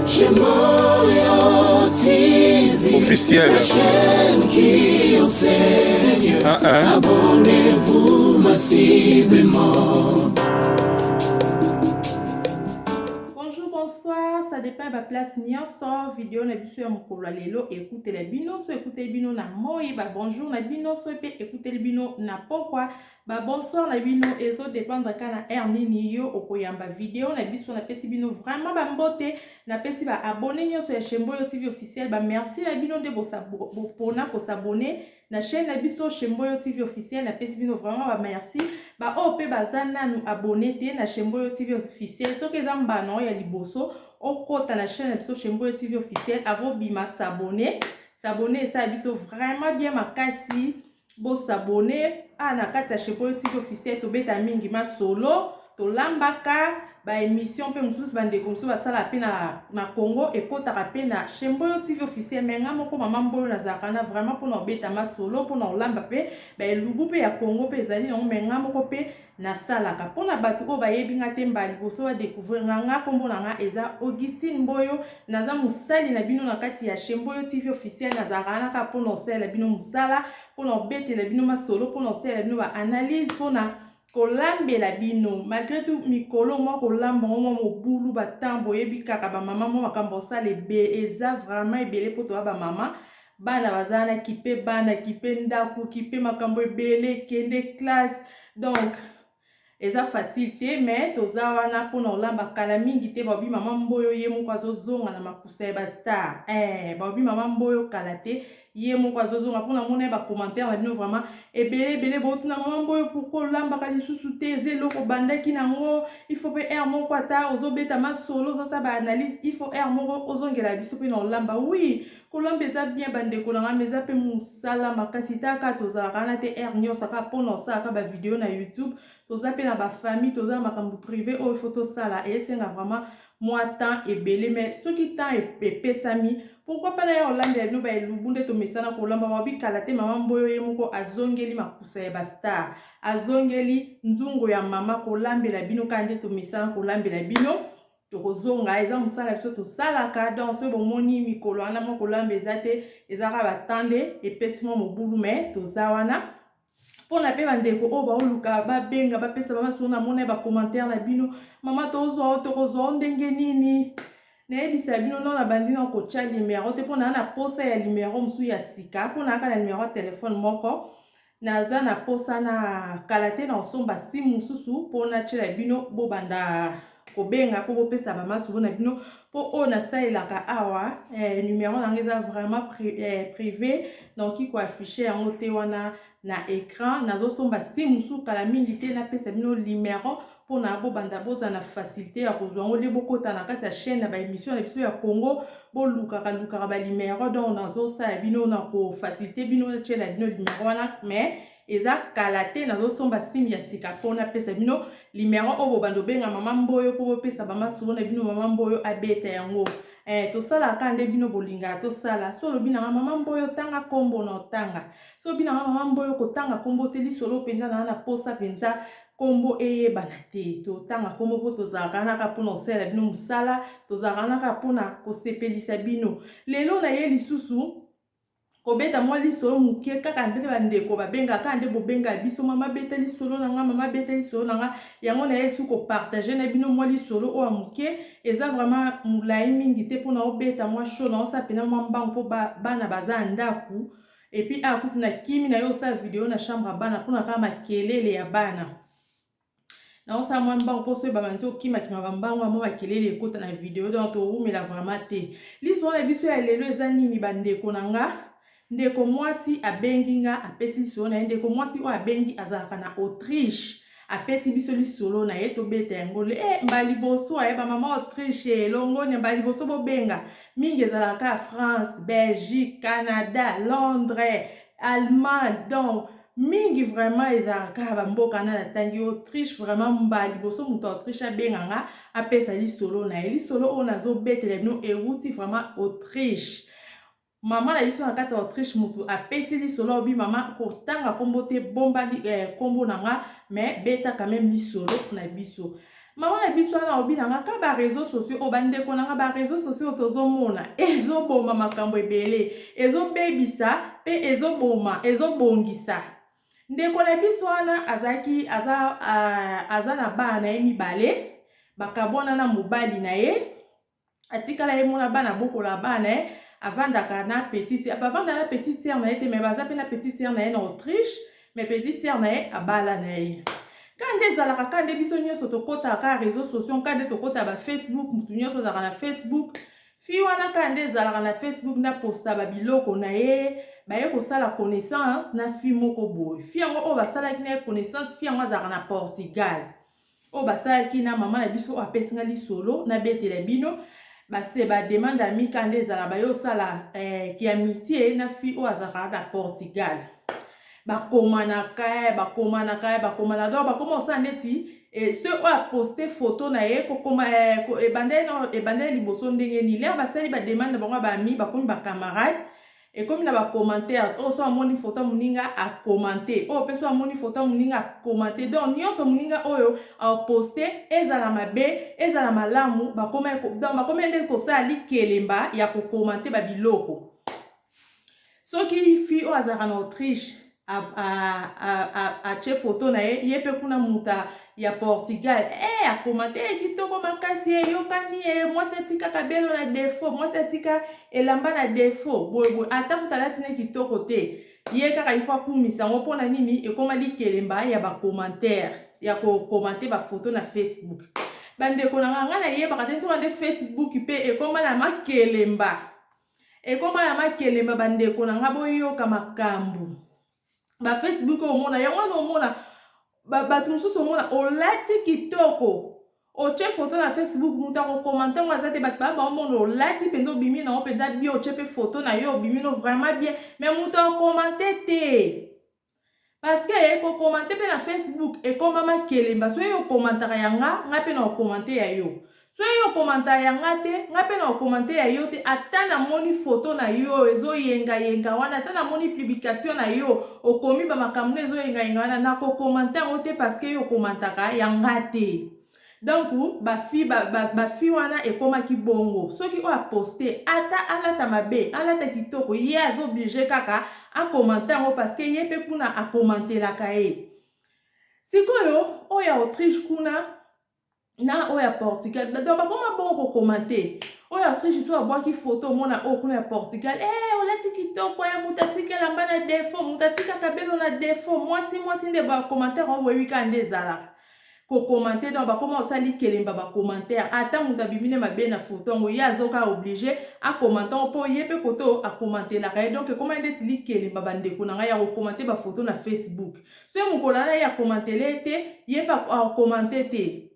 Chemboyo TV, officiel. la chaîne qui enseigne. Abonnez-vous massivement. Bonsoir, ça dépend de la place nyonso vidéo na biso ya mokolo lelo écoutez les bino so écoutez bino na moi bonjour na bino so écoutez bino na pourquoi bonsoir na bino ezo dépendre kana air nini yo okoyamba vidéo na biso na pesi bino vraiment mbote na pesi abonné nyonso ya Chemboyo TV officiel merci na bino de pona ko s'abonner na chaîne na biso Chemboyo TV officiel na pesi bino vraiment merci ope bazana nous abonné te na Chemboyo TV officiel so ke zamba no ya liboso okota na chaîne na biso Chemboyo TV officiel avant bima s'abonner ça biso vraiment bien makasi bo s'abonner na kati ya Chemboyo TV officiel to beta mingi ma solo to lambaka émission pe mususu bandeko mususu basala pe na Congo ekotaka pe na Chemboyo TV officiel menga moko mama mboyo na zakana vraiment pour na beta ma solo pour na lamba pe lubu pe ya Congo pe ezali na menga moko pe na salaka pour na batu o bayebinga te mbali boso ba découvrir nga kombo na nga eza Augustine Mboyo naza musali na bino na kati ya Chemboyo TV officiel na zakana ka pour na sala bino musala pour na beta la bino ma solo pour na sala bino ba analyse pour na kolambela bino malgré tout mikolo mo kolamba mo mobulu batambo yebi kaka ba mama mo makambo sale be eza vraiment ebele poto ba mama bana bazana kipe bana kipe ndaku kipe makambo ebele kende classe donc eza facilité mais toza wana pona olamba kala mingi te babi mama mboyo ye moko azozonga na makusa ba star babi mama mboyo kala te ye moko azozonga pona mona ba commentaire na bino vraiment ebele botuna mama mboyo pourquoi olamba ka lisusu te ezelo ko bandaki nango il faut pe air moko ata ozobeta ma solo ça ba analyse il faut air moko ozongela biso pe na olamba oui kolamba eza bien bandeko na nga eza pe musala makasi taka tozalaka na te air nyonso ka pona osala ba vidéo na YouTube toza pe na ba famille toza makambo privé o photo sala et c'est vraiment moi temps et belé mais ce qui temps et pesami pourquoi pas na Hollande no ba lubunde to mesana ko lamba wabi kala te mama mboyo ye moko azongeli makusa ya ba star azongeli nzungu ya mama ko lambela bino kande to mesana ko lambela bino tokozonga eza musala biso to sala ka dans ce bon moni mikolo ana moko lamba ezate ezaka batande epesimo mobulu mais tozawana pona pe bandeko o baoluka babenga bapesa bamasona mona ba commentaire na bino mama tokozwa ndenge nini nayebisa bino non na bandina ko tia numéro te pona na posa ya numéro musu ya sika pona aka na numéro ya téléphone moko naza na posa na kalate na osomba si mususu pona tia bino bo banda kobenga po bopesa bamasu na bino po o na saelaka awa numéro na ngeza vraiment privé donc iko afficher yango te wana na écran nazo somba si musu kala mingi te na pesa bino numéro pour na bo banda boza na facilité ya kozwa ngo le bokota na kati ya chaîne na ba émission na biso ya Congo bo luka ba numéro donc nazo sa bino na ko facilité bino na chaîne bino numéro wana mais eza kalate nazo somba simi ya sika pona pesa bino numéro o bo bando benga mama mboyo po pesa ba masuro na bino mama mboyo abeta yango to sala kande bino bolinga to sala so lobi na mama mboyo tanga kombo na tanga so bina mama mboyo ko tanga kombo te li solo penza na posa penza kombo bana te to tanga kombo po to zakana ka pona sala bino musala to zakana ka pona ko sepelisa bino lelo na ye lisusu kobeta mwa lisolo muke kaka ndenge bandeko babenga kande bobenga biso mama beta lisolo nanga mama beta lisolo nanga yango na yesu ko partager na bino mwa lisolo o muke eza vraiment mulai mingi te pona obeta mwa show na osa pena mwa mbango po bana baza ndaku et puis akutu na kimi na yo sa video na chambre bana pona kama makelele ya bana na osa mwa mbango po so ba manzi okima kima bambango mwa makelele ekota na video donc to umela vraiment te lisolo na biso ya lelo eza nini bandeko nanga ndeko mwasi abengi nga apesi lisolo na ye ndeko mwasi o abengi azalaka na Autriche apesi biso lisolo na ye tobeta yango mbali boso ayeba mama Autriche elongoni mbali boso bobenga mingi ezalaka France Belgique Canada Londres Allemagne donc mingi vraiment ezalaka bamboka na tangi Autriche vraiment mbali boso muto Autriche abenga nga apesa lisolo na ye lisolo o nazobetela bino euti vraiment Autriche Maman la biso na kata Autriche mutu apesi lisolo obi mama kotanga kombo te bomba kombo nanga mais beta quand même lisolo na biso maman na biso wana obinanga ka ba réseaux sociaux obandeko nanga ba réseaux sociaux tozomona ezoboma makambo ebele ezobebisa pe ezobongisa ndeko na biso wana aza na bana ye mibale bakabona na mobali na ye atikala ye mona bana bokola bana ye avandaka na petite bavanda na petite sœur na ye te mais baza pe na petite sœur na ye na Autriche mais petite sœur na ye abala na ye kande ezalaka kande biso nyonso tokotaka réseaux sociaux kande tokota ba Facebook mutu nyonso azalaka na Facebook fi wana kande ezalaka na Facebook na posta babiloko na ye baye kosala connaissance na fi moko boye fi yango oyo basalaki na ye connaissance fi yango azalaka na Portugal oyo basalaki na mama na biso oyo apesinga lisolo na betela bino base bademande ami kande ezala bayosala ki amitié na fi oyo azalaka na Portugal bakomanaka donc bakoma osala neti ce oyo aposte photo na ye kokoma ebanda liboso ndenge nini lere basali bademande na bango baami bakomi bacamarade ekomi na bacommentaire oyo so amoni photo moninga akomante oyo mpe so amoni photo moninga akomante donc nyonso moninga oyo aposte ezala mabe ezala malamu bakoma nde kosala likelemba ya kokomante babiloko soki fi oyo azalaka na Autriche atie photo na ye ye mpe kuna muta ya Portugal akomante kitoko makasi eyokani mwasi atikaka belo na defo mwasi atika elamba na defo boyeboye ata kuta alati ne kitoko te ye kaka ifo akumisa yango mpona nini ekoma likelemba ya bacommentaire ya kokomante bafoto na Facebook bandeko na nga nayebaka te nzoka nde Facebook mpe ekoma na makelemba bandeko na nga boyoka makambo ba Facebook omona yango wana omona bato mosusu omona olati kitoko otie photo na Facebook muta kokomante ngo aza te bato baomona olati mpenza obimi nango mpenza bien otie mpe photo na yo obimi no vraiment bien mais muta okomante te parce que kokomante mpe na Facebook ekoma makelemba so yo okomantaka yanga nga mpe na okomante ya yo so yo komanta yanga te nga mpe na okomante ya yo te ata namoni photo na yo ezoyenga wana ata namoni publication na yo okomi bamakambo ezoyenga wana na kokomante yango te parce que yo okomantaka yanga te donc bafi wana ekomaki bongo soki oyo aposte ata alata mabe alata kitoko ye azoblige kaka akomante yango parce que ye mpe kuna akomantelaka ye sikoyo oyo ya Autriche kuna na oyo ya Portugal donc bakoma bongo kokomante oyo Autriche so abwaki photo omona oyo kuna ya Portugal olati kitoko ya mutu atika elamba na defo mutu atikaka belo na defo mwasi nde bakommentaire oyo boyebi kaka nde ezalaka kokomante donc bakoma osali kelemba bakommentaire ata mutu abimine mabe na photo yango ye azoka oblige akomante mpo ye mpe koto akomantelaka ye donc ekoma ndeti likelemba bandeko na ngai ya kokomante bafoto na Facebook so ye mokolo wana ye akomantele te ye mpe akomante te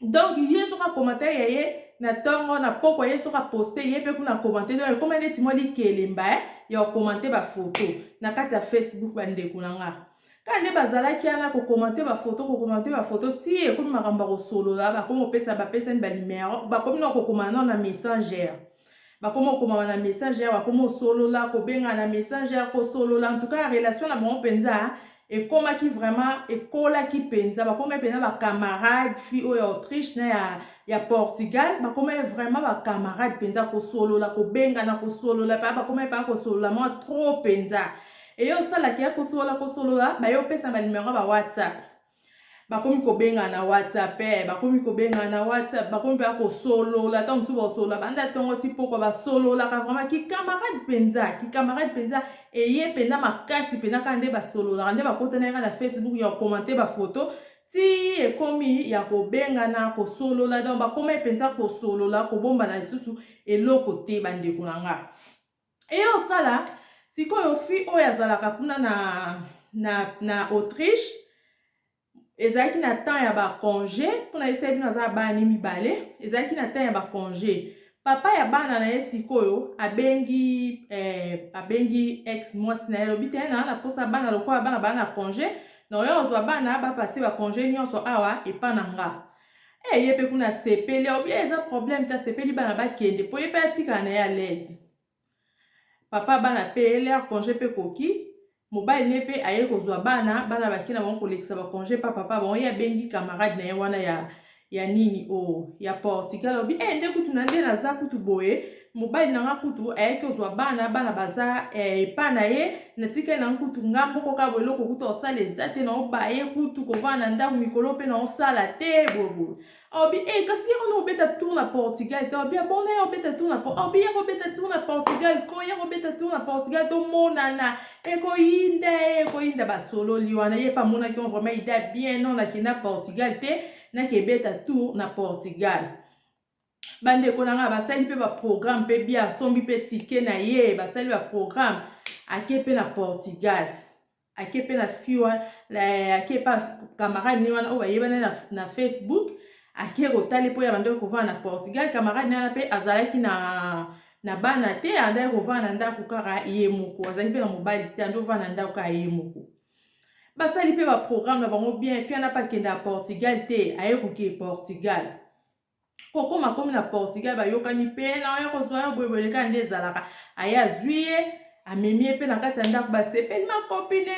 donc ye soka commentaire ya ye na tongo na poko ye soka poster ye pe kuna commenter donc comme ndeti mo likelemba ya commenter ba photo na kati ya Facebook bandeko nanga kande bazalaki ana ko commenter ba photo ti comme makamba ko solo la ba comme pesa ba pesa ni ba numéro ba comme na ko komana na messenger ba comme komana na messenger ba comme solo la ko benga na messenger ko solo la en tout cas relation na bon penza et comme qui vraiment et kola qui penza ba comme penza ba camarade fi o Autriche na ya Portugal ba comme vraiment ba camarade penza ko solo la ko benga na ko solo la ba comme pas ko solo la moi trop penza et yo sala ki ko solo la ba yo pesa ba numéro ba WhatsApp ba comme ko benga na WhatsApp ba comme ko benga na WhatsApp ba comme pas ko solo la tant so solo ba nda tongo tipo ko ba solo la vraiment ki camarade penza et ye penza makasi penza kande ba solo la nde ba kotana na Facebook ya commenter ba photo ti e komi ya ko benga na ko solo la donc ba comme penza ko solo la ko bomba na isusu eloko te bande kunanga et yo sala sikoyo fi oyo azalaka kuna na Autriche ezalaki na temps ya ba congé pona yesabi na za bana mibale ezalaki na temps ya ba congé papa ya bana na ye sikoyo abengi ex mwasi na ye lobi te na posa bana lokola bana na congé donc yo ozwa bana ba passer ba congé nyonso awa epa na nga ye pe kuna sepeli obi eza problème ta sepeli bana bakende po ye pe atika na ye à l'aise papa bana pe leur congé pe koki mobile ne pe aye kozwa bana bakina bango kolekisa ba congé pa papa bon ya bengi camarade na ye wana ya nini o ya Portugal obi nde kutu na nde naza kutu boye mobali nanga kutu ayeki ozwa bana baza epa na ye natikali na kutu ngambo koka eloko kutu osala eza te na obaye kutu kovanda na ndako mikolo mpe na osala te bobo obi kasi yeko na obeta tour na Portugal te obi abona ye obeta tour na obi ye kobeta tour na Portugal ko ye kobeta tour na Portugal tomonana ekoyinda basololi wana ye pa monaki on vraiment ida bien non nakenda Portugal te nakebeta tour na Portugal bandeko nanga basali mpe baprogramme mpe bia asombi mpe tike na ye basali baprogramme ake mpe na Portugal ake mpe na fiwa ake pa camarade ne wana oyo bayebana na Facebook ake kotali mpo ya bandeko kovanda na Portugal camarade ne wana mpe azalaki na bana te andaki kovanda na ndako kaka ye moko azalaki mpe na mobali te andi ovanda na ndako kaka ye moko basali mpe baprogramme na bango bien fi ana mpe akenda ya Portugal te aye koke Portugal kokoma komi na Portugal bayokani mpe na oya kozwa yo boyebeleka nde ezalaka aye azwi ye amemi ye mpe na kati ya ndako basepeli makopine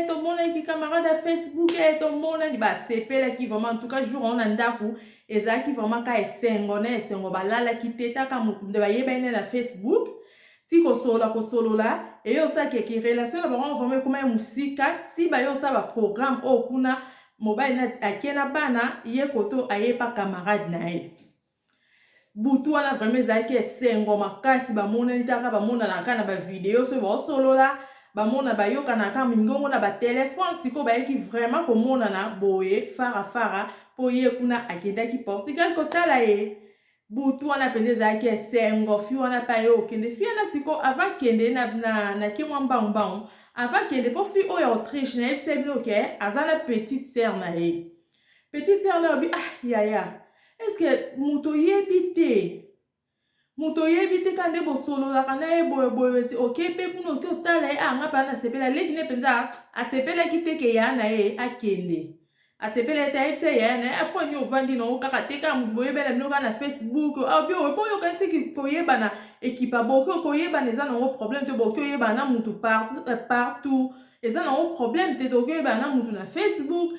tomonaki camarade ya Facebook tomonani basepelaki vraiment en tout cas jour on na ndako ezalaki vraiment ka esengo balalaki te taka motu nde bayebani ne na Facebook ti kosolola eyosaki eki relation na bango vraiment ekoma ya mosika ti bayosala baprogramme oyo kuna mobali na ake na bana ye koto aye pa camarade na ye butu wana vraiment ezalaki esengo makasi bamonani taka bamonanaka na bavideo soki baosolola bamona bayokanaka mingongo na batelefone sikoyo bayeki vraiment komonana boye farafara mpo ye kuna akendaki Portugal kotala ye butu wana mpenza ezalaki esengo fi wana mpe aye okende fi wana sikoyo avant kende na ke mwa mbangbango avant kende mpo fi oyo Autriche nayebisa bino ke aza na petite sœur na ye petite sœur na yobi yaya eske moto oyebi te kande bosololaka na ye boyeboye ti oke mpe kuna oke otala ye anga mpa nasepela leki ne mpenza asepelaki te ke ya na ye akende asepela ete ayebisa yaya na ye aponi ovandi nango kaka te kaka moto boyebela bino kaka na Facebook obi opo oyokanisiki koyebana ekipa boke okoyebana eza nango problème te boke oyebana na motu partout eza nango problème te toke oyebana na motu na Facebook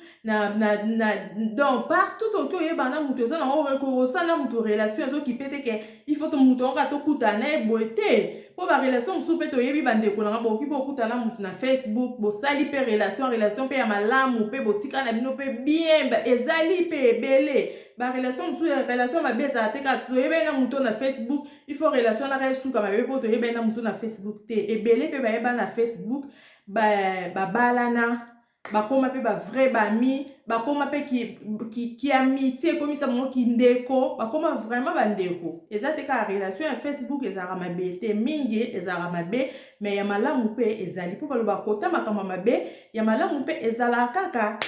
donc partout toke oyebana na motu eza nango osala na motu relation ezokipe te ke ifo to motu yango kaka tokutana na ye boye te mpo barelation mosusu mpe toyebi bandeko nanga bokoki mpe okutana na motu na Facebook bosali mpe relation mpe ya malamu mpe botika na bino mpe bien ezali mpe ebele barelation mosusu relation mabe ezala te kaka toyebani na motu na Facebook ifo relation naka esuka mabe mpo toyebani na motu na Facebook te ebele mpe bayebana na Facebook babalana bakoma mpe bavrai bami bakoma mpe ki amitié ekomisa bango kindeko bakoma vraiment bandeko eza te kaka relation ya Facebook ezalaka mabe te mingi ezalaka mabe me ya malamu mpe ezali mpo baloba kota makambo mabe ya malamu mpe ezalaka kaka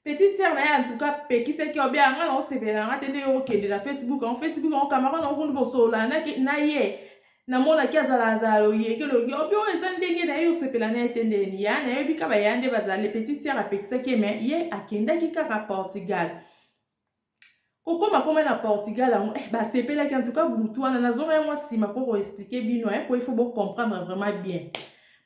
petite sœur na ye en tout cas pekisaki obi anga na osepela nga te nde okende na Facebook yango camarade na okundi bosolola na ye namonaki azala oyekeli obi oyo eza ndenge na ye osepela na ye te ndeni ya nayebi kaka baya nde bazali petite sœur apekisaki me ye akendaki kaka Portugal kokoma na Portugal yango basepelaki en tout cas butu wana nazonga yango nsima mpo koexplike bino po il faut bocomprendre vraiment bien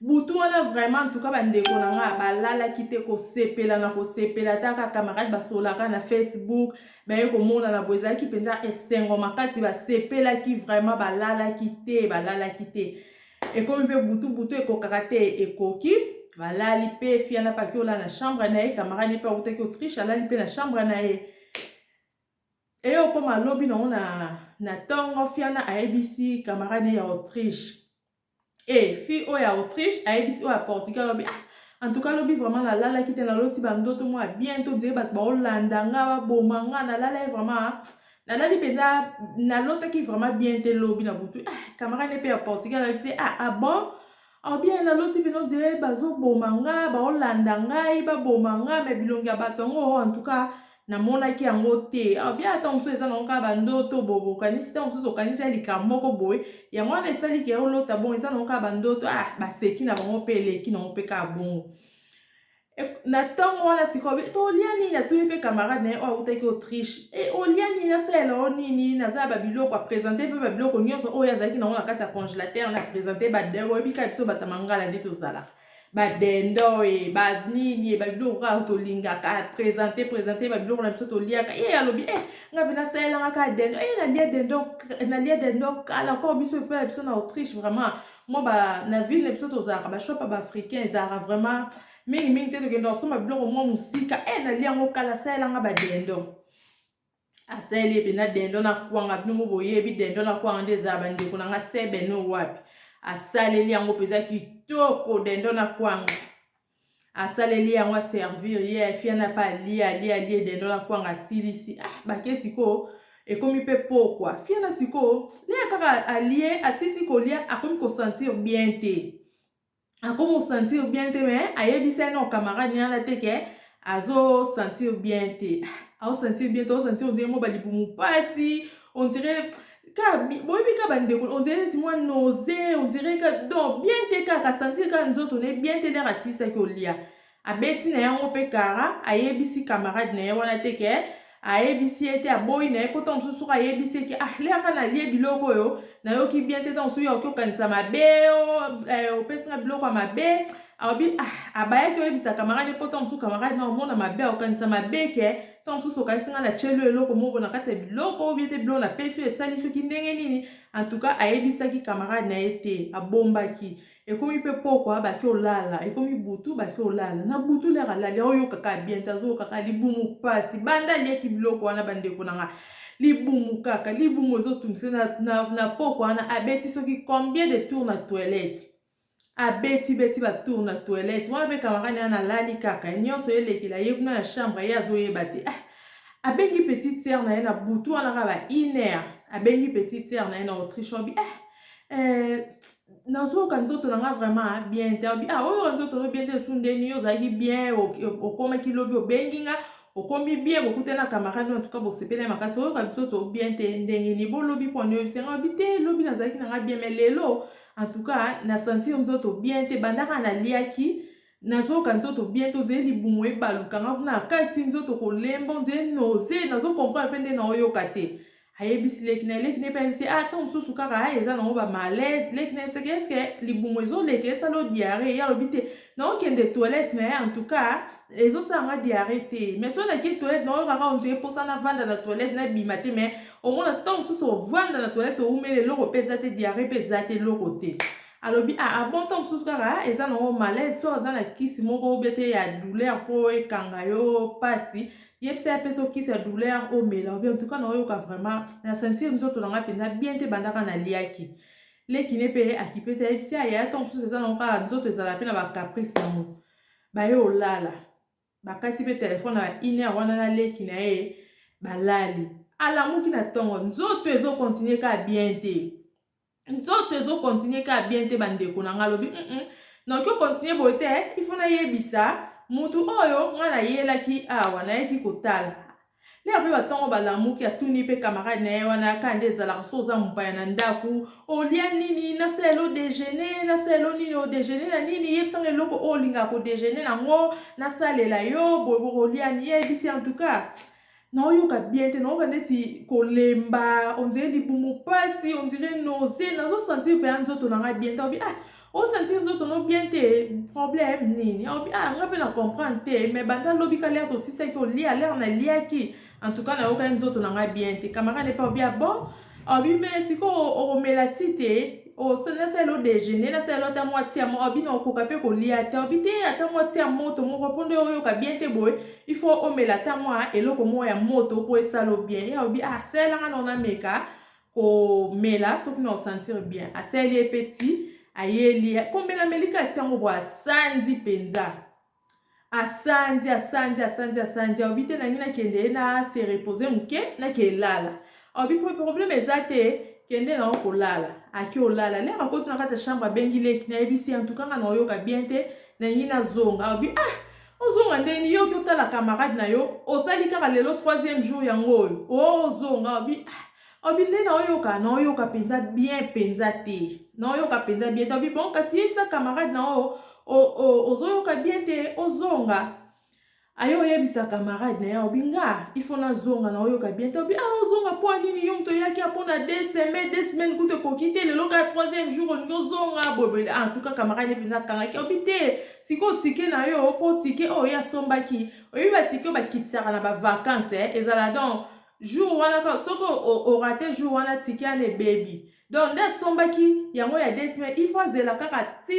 butu wana vraiment en tout cas bandeko nanga balalaki te kosepela taka camarade basolaka na Facebook baye komonana boye ezalaki mpenza esengo makasi basepelaki vraiment balalaki te ekomi mpe butu ekokaka te ekoki balali mpe fiana paki ola na chambre na ye camarade mpe akutaki Autriche alali mpe na chambre na ye eyokoma lobi nango na ntongo fiana ayebisi camarade ya Autriche fi oyo ya Autriche ayebisi oyo ya Portugal lobi en tout cas lobi vraiment nalalaki te naloti bandoto mwa bien to dire bato baolanda nga baboma nga nalala vraiment nalali mpenza nalotaki vraiment bien te lobi na butu camarade mpe ya Portugal ayebisi bon bien naloti mpe no dire bazoboma nga baolanda ngai baboma nga me bilongi ya bato yango en tout cas namonaki yango te bien ata mosusu eza nango kaka bandoto bokanisi te mosusu okanisi likambo moko boye yango wana esaliki olota bon eza nango kaka bandoto baseki na bango mpe eleki nango mpe kaka bongo na ntongo wana sikoyo tolia nini atuni mpe camarade na ye oyo autaki Autriche olia nini asalela o nini naza babiloko apresente mpe babiloko nyonso oyo azalaki nango na kati ya congélateur na apresente badere oyebi kaka biso bato mangala nde tozalaka badendo ba nini babiloko kaka tolingaka présente babiloko na biso toliaka alobi nga mpe nasalelanga kaka dendo nalia dendo kala kor biso epe ya biso na Autriche vraiment moi na ville na biso tozalaka bashopa baafricain ezalaka vraiment mingimingi te tokende kosomba biloko mwa mosika nalia yango kala asalelanga badendo asali epe na dendo na kwanga bino boyebi dendo na kwanga nde ezala bandeko nanga sebe no wapi asaleli yango mpenza kitoko dendo na kwanga asaleli yango aservir ye fiana pa alia dendo na kwanga asilisi bake siko ekomi mpe pokwa fiana siko lia kaka alie asisi kolia akomi kosentir bien te me ayebisa na camarade nyana te ke azo sentir bien te sentir on dirait mo balibumu pasi on dirait boyebi ka bandeko on dirait neti mwa nausée on dirait que donc bien te kaka sentir ka nzoto ne bien te lere asilisaki olia abeti na yango mpe kara ayebisi camarade na ye wana te ke ayebisi ete aboyi na ye po ntango mosusu ayebisi eke leaka nalie biloko oyo nayoki bien te ntango mosusu yoki okanisa mabe opesinga biloko ya mabe alobi abayaki oyebisa camarade po ntango mosusu camarade na omona mabe okanisa mabe ke ntango mosusu okanisanga na tielo eloko moko na kati ya biloko oyo te biloko napesi oyo esali soki ndenge nini en tout cas ayebisaki camarade na ye te abombaki ekomi mpe pokwa baki olala ekomi butu baki olala na butu lere alali oyokaka bien te azokaka libumu pasi banda alieki biloko wana bandeko nanga libumu kaka libumu ezotungisa na pokwa wana abeti soki combien de tour na toilette abeti batour na toilette wana mpe camarade yana alali kaka nyonso elekela ye kuna na chambre ye azoyeba te abengi petite sœur na ye na butu wana kaka ba 1 heure abengi petite sœur na ye na Autriche obi nazoyoka nzoto nanga vraiment bien te obi oyoka nzoto no bien te esu ndeni ozalaki bien okomaki lobi obengi nga okomi bien bokute na camarade en tout cas bosepele makasi oyoka nzoto bien te ndenge ni bolobi poni oyebisenga obi te lobi nazalaki nanga bien mais lelo en tout cas na sentir nzoto bien te bandaka naliaki nazoyoka nzoto bien te ozali libumu ebalukanga kuna kati nzoto kolemba nzeli nausée nazokomprendre mpe nde naoyoka te ayebisi leki na mpe ayebisi ntango mosusu kaka eza nango bamalaise leki na yebisaki eske libumu ezoleka esala odiare ye alobi te naokende toilette mais en tout cas ezosalanga diare te mais so olaki toilette naokaka ondire mposa navanda na toilette nabima te mais omona ntango mosusu ovanda na toilette oumeli eloko mpe eza te diare mpe eza te eloko te alobi bon ntango mosusu kaka eza nango malaise so aza na kisi moko obe te ya douleur mpo ekanga yo pasi yebisa ya mpe sokisi ya douleur omela obi en tout cas naoyoka vraiment na sentir nzoto nanga mpenza bien te bandaka naliaki lekine mpe akipe te ayebisi aya ntango mosusu eza nango kaka nzoto ezala mpe na bacaprice nango baye olala bakati mpe telefone na ba 1 heure wana na leki na ye balali alamuki na ntongo nzoto ezokontinue kaka bien te nzoto ezokontinue kaka bien te bandeko nanga alobi naoki okontinue boye te ifo nayebisa mutu oyo nga nayelaki awa nayeki kotala lere mpe batongo balamuki atuni mpe camarade na ye wana ka nde ezalaka so oza mopaya na ndaku olia nini nasalela odejeuner nasalela nini odejeuner na nini yebisanga eloko oyo olingaka kodejeuner nango nasalela yo boyeboka oliani yebisi en tout cas naoyoka bien te naoyoka neti kolemba ondire libumu pasi ondire nausée nazosentir mpe ya nzoto nanga bien te obi osentir nzoto no bien te problème nini obi nga mpe na comprendre te mais banda lobi ka lere tosisaki olia lere naliaki en tout cas nayoka nzoto nanga bien te camarade mpe obi bon obi me sikoyo okomela ti te nasalela odejeuner nasalela ata mwa ti ya mo obi na okoka mpe kolia te obi te ata mwa ti ya moto moko mpo nde oyoka bien te boye ifo omela ata mwa eloko moko ya moto mpo esala bien ye obi asalelanga na onameka komela soki na osentir bien asali ye mpe ti ayeli komela melika ti yango bo asandi mpenza asandi obi te nangi nakende ye na se repose moke nakelala obi mpe probleme eza te kende na okolala aki olala lere akoti na kati ya chambre abengi leki nayebisi en tout cas nga naoyoka bien te nangi nazonga obi ozonga ndeni yoki otala camarade na yo osali kaka lelo 3e jour yango oyo ozonga obi nde naoyoka mpenza bien mpenza te naoyoka mpenza bien te obi bon kasi yebisa camarade na ozoyoka bien te ozonga ayo yebisa camarade na ya obinga il faut na zonga na oyo ka bientôt obi zonga po nini yo mto yaki apona 2 semaines kute kokite le loka 3e jour onyo zonga bobe en tout cas camarade ne pinza kanga ki obite siko tike na yo po tike o ya sombaki oyi ba tike ba kitsaka na ba vacances ezala donc jour wana ka soko o raté jour wana tike ane baby donc nde sombaki yango ya 2 semaines il faut zela kaka ti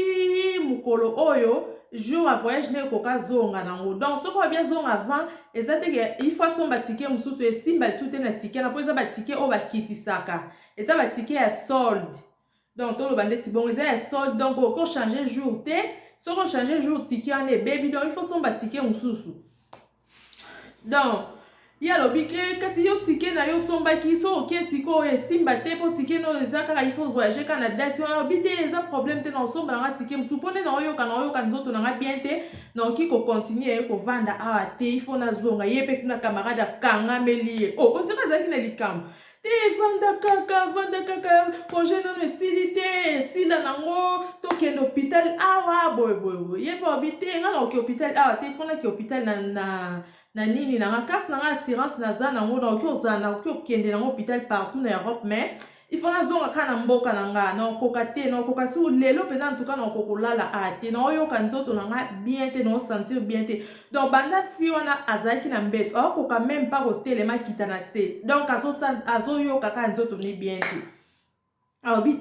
mukolo oyo jour à voyage ne koka zonga nango donc soko bien zonga avant ezate il faut somba ticket mususu esimba sute na ticket na poza ba ticket o ba kitisaka eza ba ticket ya solde donc to lo bande ti bon eza ya solde donc ko changer jour te soko changer jour ticket ane baby donc il faut somba ticket mususu donc ya lobi ke kasi yo ticket na yo sombaki so ok siko esimba te po ticket no eza kaka il faut voyager kana date wana lobi te eza problème te na osomba nanga ticket musu pone na oyoka nzoto nanga bien te na oki ko continuer ko vanda awa te il faut na zonga ye pe kuna camarade akanga meli on dirait ezalaki na likambo te vanda kaka congé nono esili te esila nango tokende hôpital awa boye ye pe obi te nga na oki hôpital awa te ifonaki hôpital na nini na carte na assurance naza nango na oki ozala na oki okende nango hôpital partout na Europe mais il faut na zonga kana mboka na nga na okoka te na okoka si lelo mpenza en tout cas na okokolala te na oyoka nzoto na nga bien te na osentir bien te donc banda fi wana azalaki na mbeto aokoka même pas kotelema kita na se donc azoyoka kaka nzoto ni bien te aobi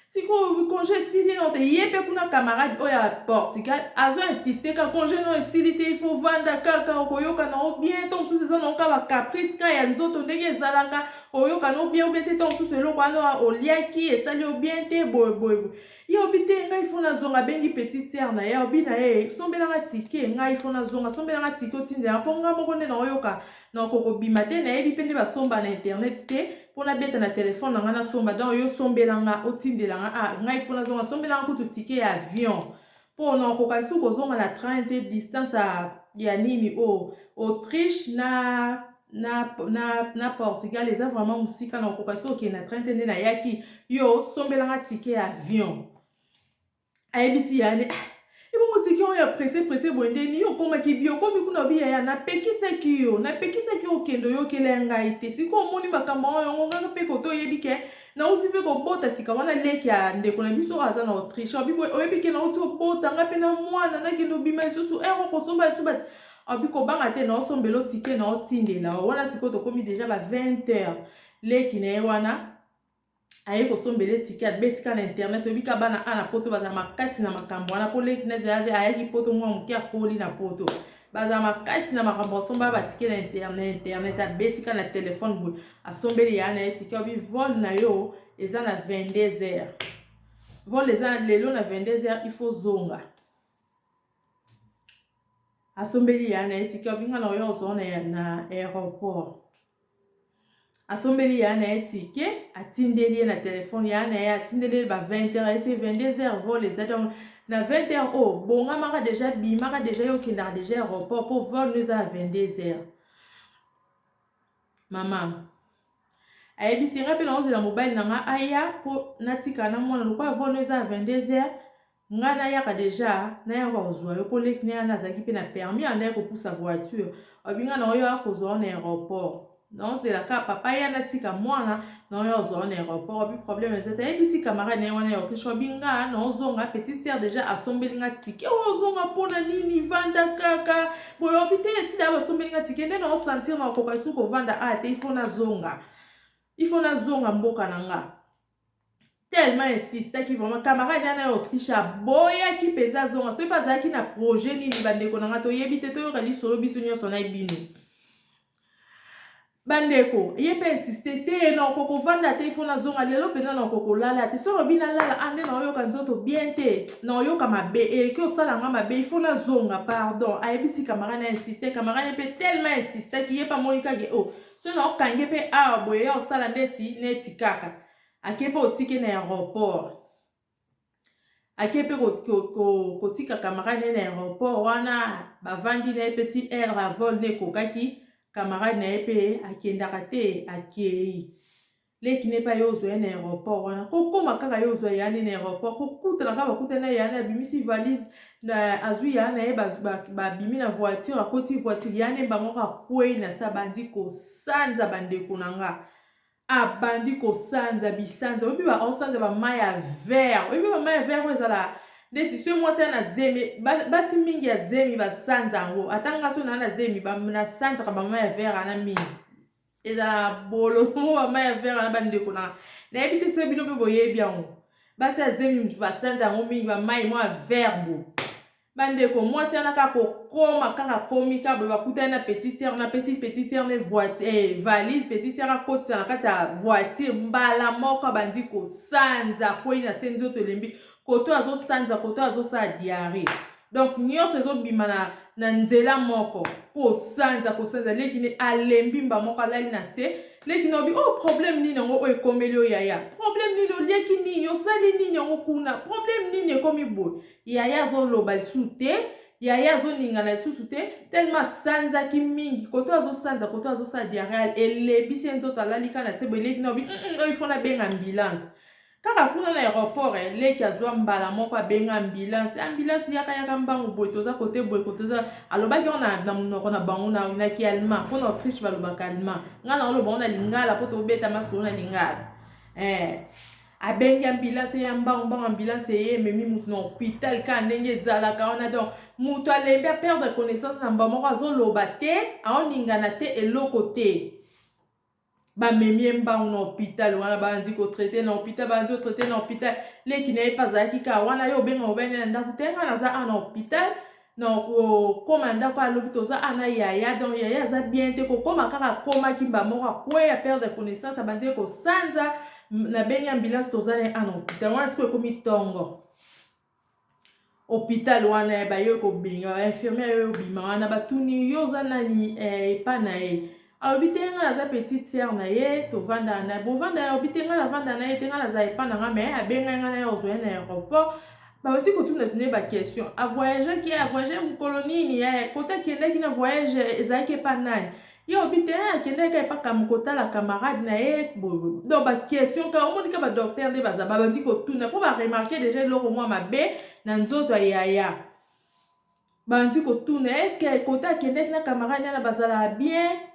siko congé esili no te ye mpe kuna camarade oyo ya Portugal azo insiste ka congé no esili te il faut vanda kaka okoyoka nango bien to mosusu eza nango ka bacaprice ka ya nzoto ndenge ezalaka oyoka no bien obien te to mosusu eloko wana oliaki esali yo bien te boye ye obi te ngai ifo nazonga abengi petite sere na ye obi na ye sombelanga tike ngai ifo nazonga sombelanga tike otindela mpo nga moko nde na oyoka na okokobima te nayebi mpe nde basomba na internet te mpona beta na telefone na nga nasomba donc yo sombelanga otindelanga ngai ifo nazonga sombelanga kutu tike ya avion mpo na okoka su kozonga na train te distance ya nini Autriche na Portugal eza vraiment musika na okoka su okende na train te nde nayaki yo sombelanga tike ya avion ayebisi yane ibongo tiki oyo presse boye ndeni yo okomaki bi okomi kuna obi yaya napekisaki yo okende oyokela ngai te siko omoni makambo oyo yango ngaka mpe koto oyebi ke nauti mpe kobota sika wana leki ya ndeko na biso aza na Autriche oyebi ke nauti obota nga mpe na mwana nakende obima lisusu ero kosomba lisusu bati abi kobanga te na osombela tike na otindela wana siko tokomi deja ba 20 heures leki na ye wana aye kosombele tike abetika na internet obika bana ana poto baza makasi na makambo wana po leki neze ayaki poto mwa moke akoli na poto baza makasi na makambo asomba batike na internet abetika na telefone boye asombeli ya na tike obi vol na yo eza na 22 heures vol eza lelo na 22 heures il faut zonga asombeli ya na tike obinga na oyo ozona na aéroport asombeli ya na tike atindeli na telefone ya na atindeli ba 20 heures et 22 heures vol eza donc na 20 heures bonga maka déjà bimaka déjà yo kenda déjà aéroport pour vol nous à 22 heures maman ayebisi nga mpe na ozela mobile na nga aya po natika na mwana lokwa vol nous à 22 heures nga nayaka déjà nayaka kozwa yo po leki na nazalaki mpe na permis andaya kopusa voiture obinga na oyo akozwa na aéroport non c'est la cas papa ya natika mwana na oyo ozwa na aéroport obi problème ezata yebisi camarade na wana ya okisho binga na ozonga petite sœur déjà asombelinga tike ozonga mpona nini vanda kaka boye obi te esila basombelinga tike nde na osentir na okoka su kovanda te il faut nazonga mboka na nga tellement insistaki vraiment camarade yana ya Autriche aboyaki mpenza azonga soki bazalaki na projet nini bandeko na nga toyebi te toyoka lisolo biso nyonso na ebino bandeko ye pe insiste te na okokovanda te ifo nazonga lelo mpenza na okokolala te soki obi nalala ande na oyoka nzoto bien te na oyoka mabe eki osalanga mabe ifo nazonga pardon ayebisi camarade na insiste camarade mpe tellement insistaki ye pa monikaki so na okange mpe awa boye ya osala neti kaka ake mpe otike na aéroport ake mpe kotika camarade na aéroport wana bavandi na ye petit air a vol ne ekokaki camarade na ye mpe akendaka te akei leki ne pa yo zo na aéroport wana kokoma kaka yo zo ya na aéroport kokutana kaka bakutana ya na bimisi valise na azwi ya na ye babimi na voiture akoti voiture ya ne bango kakwei na sa bandi kosanza bandeko na nga abandi kosanza bisanza oyebi baosanza bamai ya vert oyebi bamai ya vert oyo ezala neti so mwasi ya na zemi basi mingi ya zemi basanza yango ata nga so na zemi nasanzaka bamai ya vert ana mingi ezala bolomo bamai ya vert ana bandeko na nayebi te so bino mpe boyebi yango basi ya zemi basanza yango mingi bamai mwa ya vert bo bandeko mwasi wana kaka kokoma kaka komi kaka boye bakutani na petite sere napesi petite sere ne valise petite sere akotisa na kati ya voiture mbala moko bandi kosanza kwei na se nzoto elembi koto azosanza koto azosala diare donc nyonso ezobima na nzela moko kosanza leki ne alembi mba moko alali na se leki na obi oh problème nini yango oyo ekomeli oyo yaya problème nini olieki nini osali nini yango kuna problème nini ekomi boye yaya azoloba lisusu te yaya azoningana lisusu te tellement asanzaki mingi koto azosanza koto azosala diarrhea elebisi nzoto alali kaka na se boye leki na obi oyo ifo nabenga ambulance kaka kuna na aéroport leki azwa mbala moko abenga ambulance yaka mbangu boye toza kote boye kotoza alobaki ngo na monoko na bango naki allemand mpona autriche balobaka allemand nga na oloba ngo na lingala mpo tobeta masolo na lingala abengi ambulance ya mbangu ambulance ye ememi mutu na hôpital ka ndenge ezalaka wana donc mutu alembi aperdre connaissance na mba moko azoloba te aoningana te eloko te bamemi mbangu na hôpital wana bandi kotraite na hôpital bandi kotraite na hôpital leki na ye mpe azalaki kaka wana yo obenga mobali na ndako te nga naza ana hôpital na kokoma ndako alobi toza ana yaya donc yaya aza bien te kokoma kaka akomaki mba moko akweya perdre connaissance abandi kosanza na bengi ambulance toza na ye ana hôpital wana sikoyo ekomi ntongo hôpital wana bayo kobenga infirmière yo obima wana batuni yo oza nani epa na ye alobi te nga naza petite sere na ye tovanda na ye bovanda ye alobi te nga navanda na ye te nga naza epa na nga me abenga nga na ye ozwa ye na aéroport babati kotuna tune baquestion avoyageaki avoyage mokolo nini kote akendaki na voyage ezalaki epa nani ye alobi te akendaki epaka mokotala camarade na ye donc baquestion ka omoni ka badocteur nde baza babandi kotuna mpo baremarke deja eloko mwa mabe na nzoto ya yaya babandi kotuna eske kote akendaki na camarade yana bazalaka bien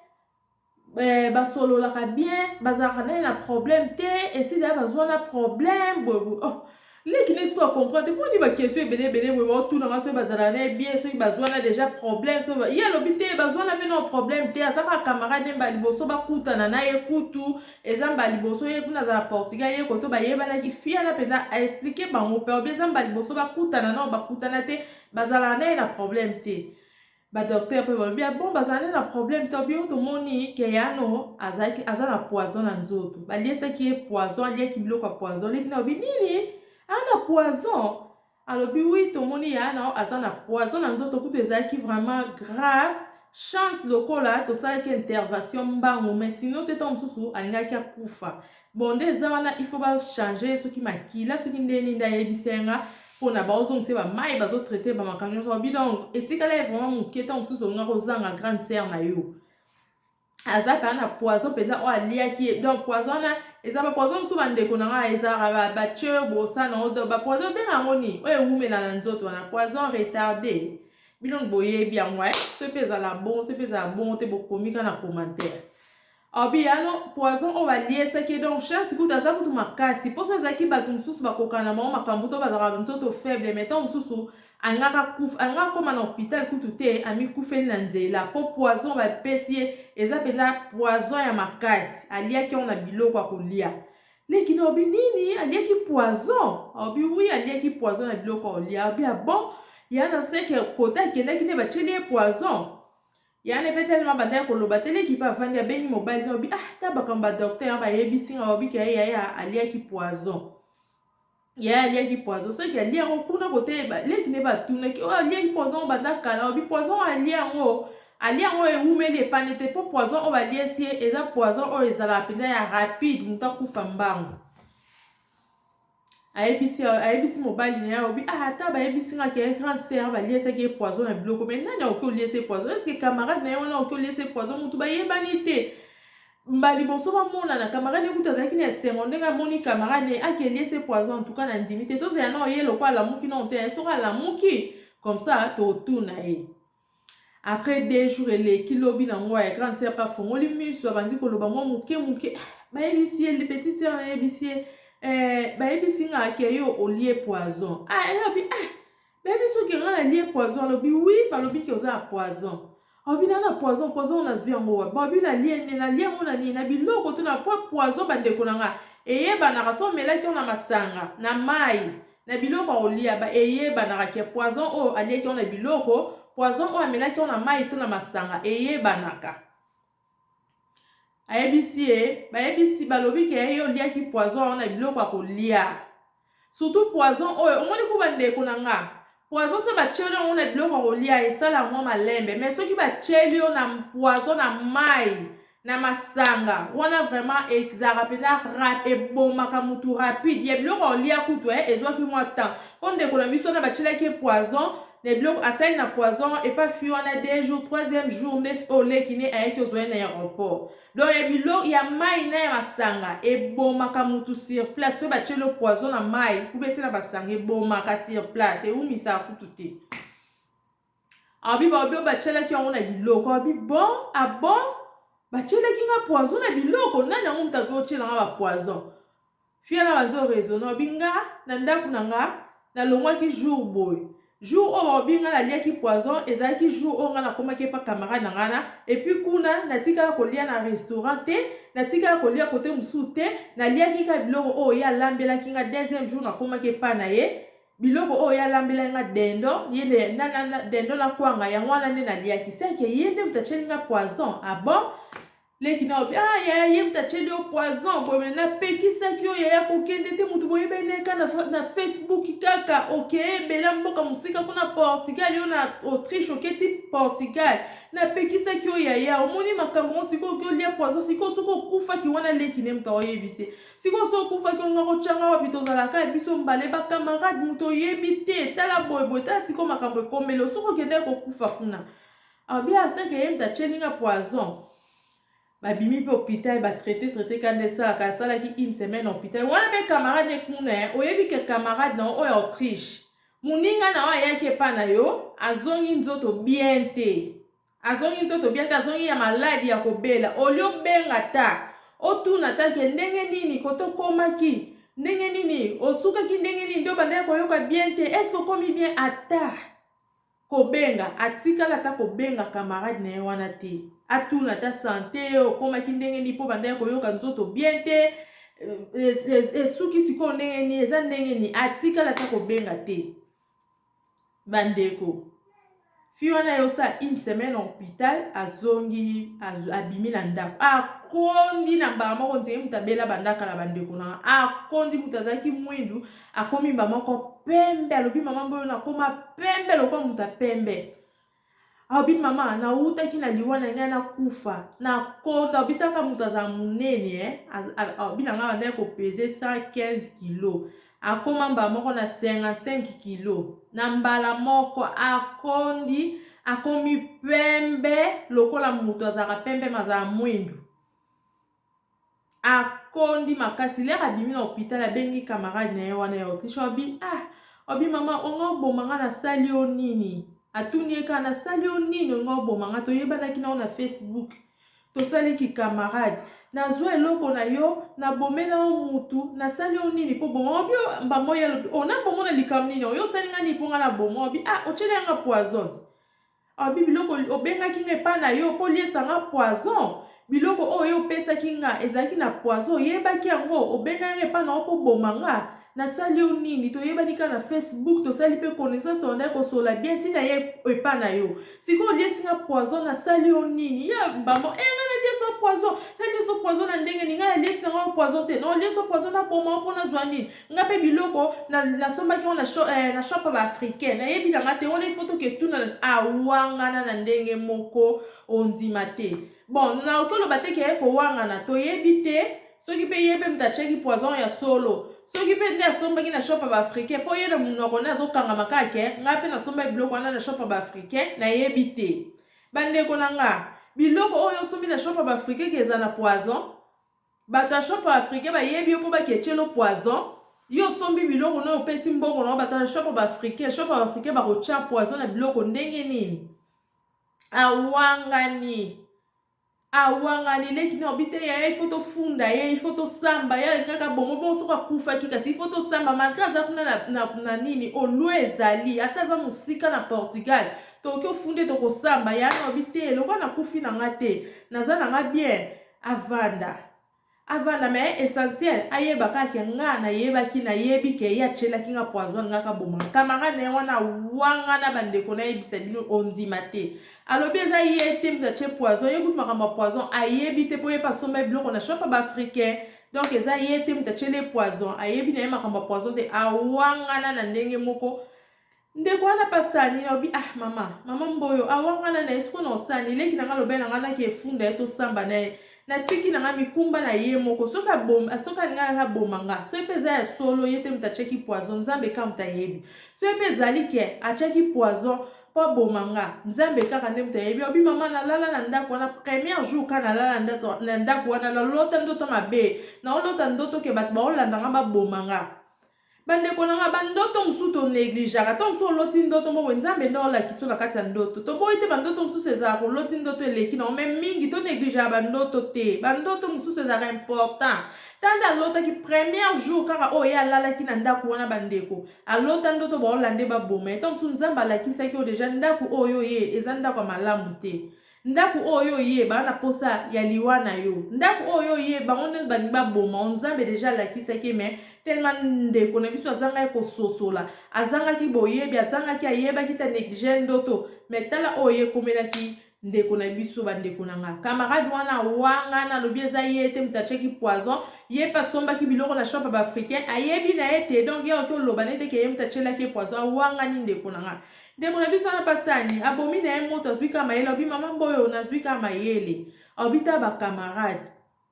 basololaka bien bazalaka na ye na problème te esida bazwa na problème leki nesi to acomprendre te mponi baquestion ebele boye baotunanga soki bazalaka na ye bien soki bazwa na déjà problème ye alobi te bazwa na mpe na problème te aza kaka camarade ye mba liboso bakutana na ye kutu eza mba liboso ye kuna azala portugal ye koto bayebanaki fiana mpenza aexplike bango mpe obi eza mba liboso bakutana nao bakutana te bazalaka na ye na problème te badocteur mpe balobi bon bazalaki na problème te obi tomoni ke yano aza na poison na nzoto baliesaki ye poison aliaki biloko ya poison leki na obi nini ana poison alobi wi tomoni yana aza na poison na nzoto kutu ezalaki vraiment grave chance lokola tosalaki intervention mbangu mais sinon te ntango mosusu alingaki akufa bon nde eza wana il faut bachange soki makila soki ndeni nde ayebisenga mpona baozongisa bamai bazotraite bamakambo nyonso babi donc etikala ye vraiment moke ntango mosusu olingaka ozanga grande sere na yo aza mpe na poison mpenza oyo aliaki donc poison wana eza bapoison mosusu bandeko na nga ezalaka batie bosana odo bapoison obenga yango nini oyo ewumela na nzoto wana poison retardé bino boyebi yango so mpe ezala bon so mpe ezala bon te bokomika na commentaire obi yano poison oyo baliesaki donc chance kutu aza kutu makasi mposo ezalaki bato mosusu bakokana bango makambo to bazalaka nzoto faible mais ntango mosusu angaka koma na hôpital kutu te amikufeli na nzela mpo poison bapesi ye eza mpenza poison ya makasi aliaki yango na biloko ya kolia leki na obi nini aliaki poison obi wi aliaki poison na biloko ya kolia obi bon yana seke kote akendaki nde batieli ye poison yana mpe telema bandaki koloba te leki mpe avandi abengi mobali na obi ta bakambo badocteur bayebisinga obi ke yaya aliaki poison yaya aliaki poison soki alia yango kuna koteyeba leki nde batunaki oyo aliaki poison banda kala obi poison alia yango ewumeli epane te mpo poison oyo baliesi ye eza poison oyo ezalaka mpenza ya rapide moto akufa mbangu ayebisi mobali na ye obi ata bayebisinga ke grande sere baliesaki ye poison na biloko me nani akoki oliesi ye poison eske camarade na ye wana akoki oliesi ye poison motu bayebani te mbali boso ba mona na camarade ekuta zaki na secondaire moni camarade akeli ce poison en tout cas na ndimité to zela na yelo kwa la muki non te soka la muki comme ça to tuna e après 2 jours les kilobi na ngwa ya grande sœur pas fongoli miso abandi ko loba mo muke ba ebisi les petites sœurs na ebisi ba ebisi nga ke yo olie poison elobi ba ebisi ke nga na lie poison lobi oui ba lobi ke oza poison obina na poison on a vu yango ba obina lie ngo na ni na biloko to na poison bandeko nanga eyeba na raso melaki on na masanga na mai na biloko olia ba eyeba na ke poison o alieki on na biloko poison o amelaki on na mai to na masanga eyeba naka ayebisi ba yebisi balobi ke yo liaki poison na biloko akolia surtout poison o omoni ko bandeko nanga poison se bacheli on a biloko kolia esala mwa malembe mais soki bacheli on a poison na mai na masanga wana vraiment ezaka pena rap ebomaka mutu rapide ya biloko kolia kutu ezwaki mwa temps ponde ko na biso na bacheli ke poison les biloko asali na poison et pas fi wana 2 jours 3e jour nde oleki ne ayeki ozwa na aéroport donc ya biloko ya mai na ya masanga ebomaka mutu sur place to bacheli poison na mai kubete na basanga ebomaka sur place eumisa kutu te abi ba obi bachelaki yango na biloko abi bon bon bachelaki nga poison na biloko nani yango mutaki otyela nga bapoison fia na banzi oraisonne abi nga na ndako na nga nalongwaki jour boye jour o obinga na liaki poison ezalaki jour o nga na komaki pa camarade ngana et puis kuna natika kolia na restaurant te natika kolia côté musu te na liaki ka biloko o ya lambela kinga 2e jour na komaki pa na ye biloko o ya lambela nga dendo yende na dendo na kwanga ya ngwana ne na liaki seke yende mutachelinga poison bon leki na obi ya ye mutacheli o poison bo mena pekisa ki o ya kokende te mutu boye beneka na Facebook kaka okay bela mboka musika kuna Portugal yo na Autriche oketi Portugal na pekisa ki o ya omoni makambo siko ki o lia poison siko soko kufa ki wana leki ne muta oyebise siko soko kufa ki nga ko changa wa bitozala ka biso mbale ba camarade muto yebite tala boyboy ta siko makambo komelo soko kende ko kufa kuna abi asake ye mutacheli nga poison babimi pe hôpital ba traité kande ça ka sala ki une semaine hôpital wana be camarade kuna oyebi ke camarade na o ya Autriche muninga na wa yake pa na yo azongi nzoto bien te azongi ya maladi ya kobela olio benga ta otuna ta ke ndenge nini koto komaki ndenge nini osuka ki ndenge nini ndo banda ko yoka bien te est-ce que komi bien ata kobenga atikala ta kobenga camarade na wana te atuna ta santé okomaki ndenge ni po banda koyoka nzoto bien te esuki siko ndenge ni eza ndenge ni atikala ta kobenga te bandeko fi wana yosa une semaine hôpital azongi abimi na ndako akondi na mbala moko nzenge mutabela bandaka na bandeko na akondi mutazaki mwindu akomi mbala moko pembe alobi mama mboyo nakoma pembe lokwa muta pembe abi mama na utaki na liwana ngai na kufa na konda obitaka mutaza munene abi na nga banda ko peser 115 kg akoma mbala moko na 55 kg na mbala moko akondi akomi pembe lokola mutu azaka pembe maza mwindu akondi makasi leka bimi na hôpital abengi camarade na ye wana ya Autriche obi mama onga bomanga na sali o nini atuni eka na sali o nini onga bomanga toyebanaki na na Facebook tosaliki camarade nazwa eloko na yo na bomela o mutu na sali o nini po bongo obi mbamo ya ona bongo na likam nini oyo salinga ni ponga na bongo obi ochele nga poison obi biloko obengaki nga pa na yo po liesanga poison biloko oyo pesa kinga ezaki na poison yebaki yango obenga nga pa na opo bomanga na sali o nini toyebanika na Facebook tosali pe connaissance tonda ko sola bien tina ye epa na yo siko liesinga poison na sali o nini ya mbamo nga na lieso poison na ndenge ni nga na liesinga poison te non lieso poison na boma po na zwanini nga pe biloko na sombaki na shop ba africaine na yebi nga te ona photo ke tuna awangana na ndenge moko ondima te bon na okolo bateke ko wangana to yebi te soki pe yebe mtacheki poison ya solo soki pe nde asombaki na shop ba africain po yele munoko na azokanga makake nga pe na somba biloko wana na shop ba africain na yebi te bandeko na nga biloko oyo sombi na shop africain keza na poison bato shop africain ba yebi ko ba ketchelo poison yo sombi biloko no pesi mbongo no bato shop africain ba ko cha poison na biloko ndenge nini awangani leki na obite ya il faut to funda ya il faut to samba ya kaka bongo bonso ka kufa kika si il faut to samba makaza kuna na nini olue ezali ataza musika na Portugal toki ofunde to ko samba ya na obite lokwa na kufi na ngate naza na nga bien avanda mais essentiel ayeba kaka nga na yeba ki na yebi ke ya chela kinga poison nga ka boma camarade na wana wanga na bandeko na yebisa bino ondima te alobi eza ye te mtache poison yebuti makambo poison ayebi te po ye pasomba biloko na shop ba africain donc eza ye te mtache le poison ayebi na ye makambo poison te awangana na ndenge moko ndeko wana pasani obi mama mboyo awangana na esko na osani leki na nga lobe na nga na ke funda eto samba na ye na tiki na nga mikumba na ye moko soka nga ka bomanga so epeza ya solo ye te mtacheki poison nzambe ka mtayebi so epeza like acheki poison po bomanga nzambe kaka nde mtayebi obi mama na lala na ndako wana premier jour ka na lala na ndako wana na lota ndoto mabe na olota ndoto ke bato baolanda nga ba bomanga bandeko na nga bandoto mususu to negligaka to mususu oloti ndoto moko nzambe nde olakisa na kati ya ndoto toboyi te bandoto mususu ezalaka koloti ndoto eleki na ome mingi to negligaka bandoto te bandoto mususu ezalaka important tanda alotaki premier jour kaka oyo ye alalaki na ndako wana bandeko alota ndoto baolande baboma to mususu nzambe alakisaki oyo deja ndako oyo ye eza ndako ya malamu te ndako oyo ye bana posa ya liwa na yo ndako oyo ye bango nde balingi baboma nzambe deja alakisaki me tellement ndeko na biso azangaki kososola azangaki boyebi azangaki ayebaki ta néglige ndoto me tala oyo ye komelaki ndeko na biso bandeko na nga camarade wana wangana alobi eza ye te mutacheki poison ye pasombaki biloko na shop africain ayebi na ye te donc ye oki oloba nete ke ye mutachelaki poison awangani ndeko na nga ndeko na biso wana pasani abomi na ye moto azwi ka mayele obi mama mboyo nazwi ka mayele obi ta bakamarade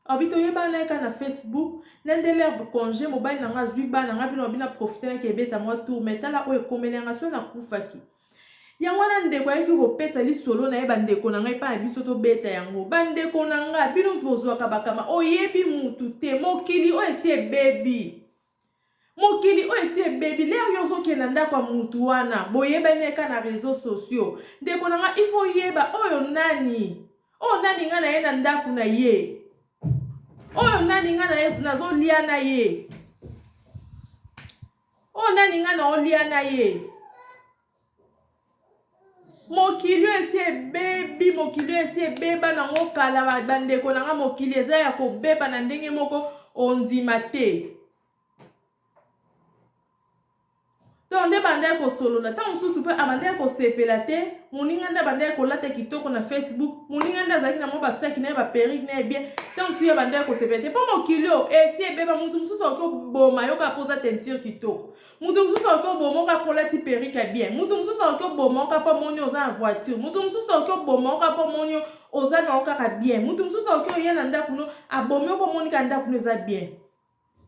obi toyebana ye ka na Facebook nendele congé mobile na nga azwi bana nga bino obi na profite na kebeta mwa tour mais tala oyo ekomeli yanga so na kufaki yango wana ndeko ayeki kopesa lisolo na ye bandeko na ngai mpa na biso tobeta yango bandeko na nga bino tozwaka bakama oyebi mutu te mokili oyo esi ebebi lero yo ozokenda ndako ya mutu wana boyebani eka na réseaux sociaux ndeko na nga ifo yeba oyo nani nga na ye na ndako na ye oyo nani nga na ye nazolia na ye oyo nani nga na olia na ye mokili esi ebeba nango kala bandeko na nga mokili eza ya kobeba na ndenge moko ondima te donc nde bandai kosolola ntango mosusu mpe abandai kosepela te moninga nde abandai kolata kitoko na Facebook moninga nde azalaki na mwa basaki na ye baperike na ye bien ntango mosusu ye bandai kosepela te mpo mokili oyo esi ebeba mutu mosusu akoki oboma yo kaka mpoza tentire kitoko mutu mosusu akoki oboma oka kolati perike ya bien mutu mosusu akoki oboma oka mpo moni oza na voiture mutu mosusu akoki oboma oka mpo moni oza na okaka bien mutu mosusu akoki oya na ndako no abomi opo moni ka ndako no eza bien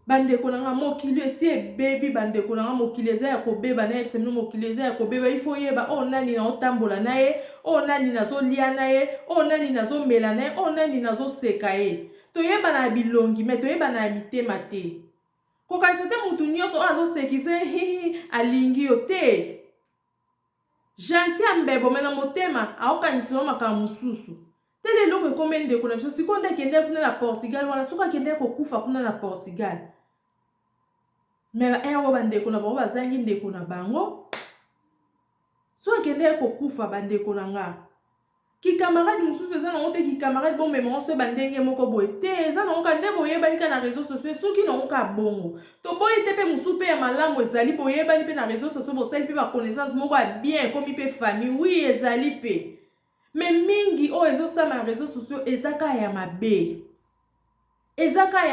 bandeko na nga mokili esi ebebi bandeko na nga mokili eza ya kobeba na ye bisemino mokili eza ya kobeba ifo yeba oyo nani naotambola na ye oyo nani nazolia na ye oyo nani nazomela na ye oyo nani nazoseka ye toyebana ya bilongi me toyebana ya mitema te kokanisa te mutu nyonso oyo azosekize alingi yo te gentil ya mbebo me na motema aokanisa yo makambo mosusu tele eloko ekomeli ndeko na biso sikoyo nde akende kuna na Portugal wana soki akende kokufa kuna na Portugal me baero bandeko na bango bazangi ndeko na bango soki akende kokufa bandeko na nga kikamarade mosusu eza nango te kikamarade bomema oso bandenge moko boye te eza nango ka nde boyebani ka na réseaux sociaux soki nango ka bongo toboyi te mpe mosusu mpe ya malamu ezali boyebani mpe na réseaux sociaux bosali mpe baconnaissance moko ya bien ekomi mpe famille wi ezali mpe me mingi oyo ezosala na réseaux sociaux ezaka ya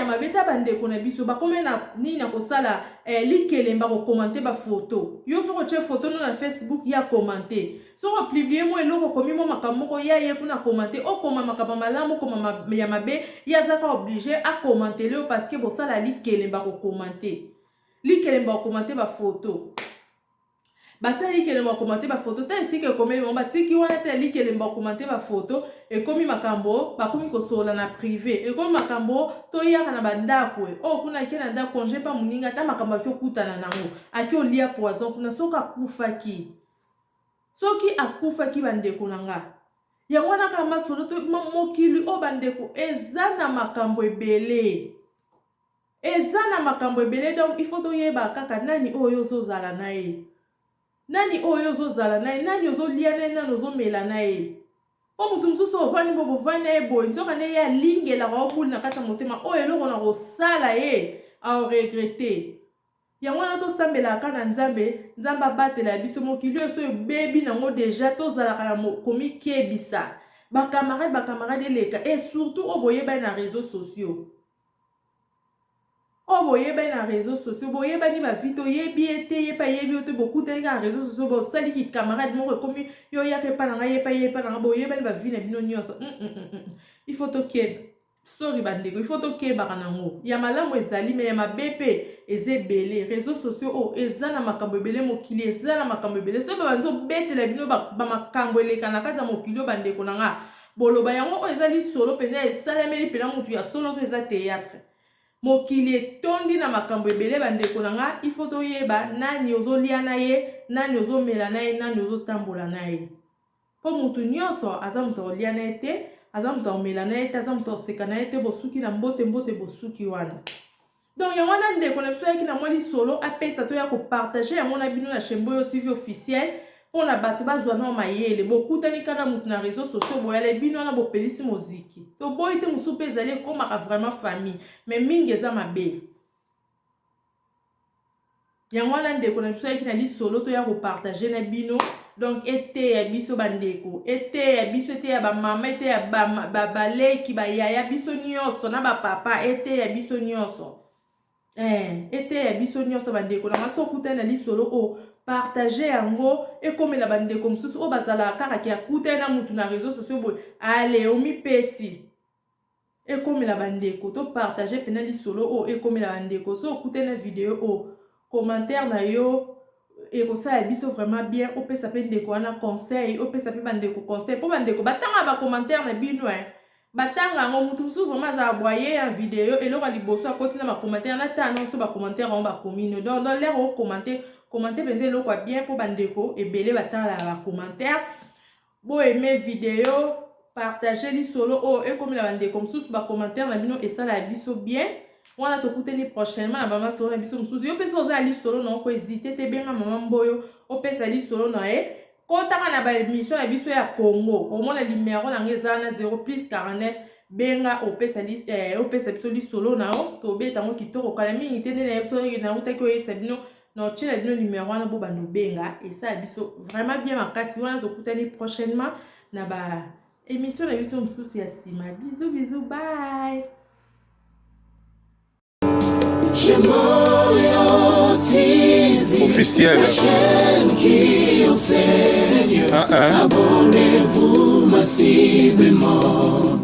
mabe ta bandeko na biso bakome na nini na kosala likelemba kokomante bafoto yo soko tie foto no na Facebook ya komante soko publie mo eloko komi mo makambo moko ya ye kuna komante okoma makambo malamu okoma ya mabe ya zaka obligé akomante leo parce que bosala likelemba kokomante bafoto basali kele ba commenter ba photo ta esi ke komeli mo batiki wana te li kele ba commenter ba photo e komi makambo ba komi ko sola na privé e komi makambo to yaka na bandako o kuna kena nda congé pa muninga ta makambo akyo kutana nango akyo lia poison kuna soka kufaki soki akufaki bandeko nanga ya wana kama solo to mokili o bandeko eza na makambo ebele donc il faut to yeba kaka nani oyo zozala na ye nani oyo zozala na ye nani ozolia na ye nani ozomela na ye po mutu mosusu ovandi bo bovandi na ye boye nzoka nde ye alingelaka obuli na kati ya motema oyo eloko na kosala ye aoregrete yango wana tosambelaka na nzambe abatela biso mokili oyo so ebebi nango deja tozalaka na komikebisa bakamarade eleka et surtout oyo boyebani na réseaux sociaux boyebani bavi toyebi ete yepa yebi ote bokutani na réseaux sociaux bosaliki camarade moko ekomi yo yaka epa nanga yepa nanga boyebani bavi na bino nyonso il faut tokeba sorry bandeko il faut tokebaka nango ya malamu ezali me ya mabe mpe eza ebele réseaux sociaux oyo eza na makambo ebele mokili eza na makambo ebele so babanzi obetela bino bamakambo eleka na kati ya mokili oyo bandeko nanga boloba yango oyo eza lisolo mpenza esalemeli mpena motu ya solo to eza théâtre mokili etondi na makambo ebele bandeko nanga il faut toyeba nani ozolia na ye nani ozomela na ye nani ozotambola na ye mpo motu nyonso aza moto olia na ye te aza moto omela na ye te aza moto oseka na ye te bosuki na mbote bosuki wana donc yango wana ndeko na biso ayaki na mwa lisolo apesa to ya kopartage yango na bino na Shemboyo TV officiel mpona bato bazwa na mayele bokutani kaka motu na réseaux sociaux boyala bino wana bopelisi moziki to boyi te mosusu mpe ezali ekomaka vraiment famille mais mingi eza mabe yango wana ndeko na biso ayaki na lisolo to ya kopartage na bino donc ete ya biso bandeko ete ya biso ete ya bamama ete ya baleki bayaya biso nyonso na bapapa ete ya biso nyonso ete ya biso nyonso bandeko na maso okutani na lisolo o partage yango ekomela bandeko mosusu oyo bazalaka kaka ki akutani na mutu na réseaux sociaux boye ale omipesi ekomela bandeko to partage pena lisolo o ekomela bandeko so okutani na video o commentaire na yo ekosala biso vraiment bien opesa mpe ndeko wana conseil opesa mpe bandeko conseil mpo bandeko batanga bacommentaire na bino batanga yango mutu mosusu vraiment azala boye ya video eloko ya liboso akoti na bacommentaire natala nyonso bacommentaire yango bakomino donc lere okommente mpenza eloko ya bien mpo bandeko ebele batalaka bacommentaire boyeme video partage lisolo oyo ekomela bandeko mosusu bacommentaire na bino esala ya biso bien wana tokuteni prochainement na mama solo na biso mosusu yo pesa oza ya lisolo na oko hésite te benga mama Mboyo opesa lisolo na ye kotaka na baémission na biso ya Congo omona numéro nango eza na 0+49 benga opesa biso lisolo na o tobeta yango kitoko kala mingi te nde na utaki oyebisa bino na otiela bino numéro wana bo bando benga esala biso vraiment bien makasi wana tokutani prochainement na baémission na biso mosusu ya nsima bisous bye. Shemboyo TV officiel, la chaîne qui enseigne. Abonnez-vous massivement.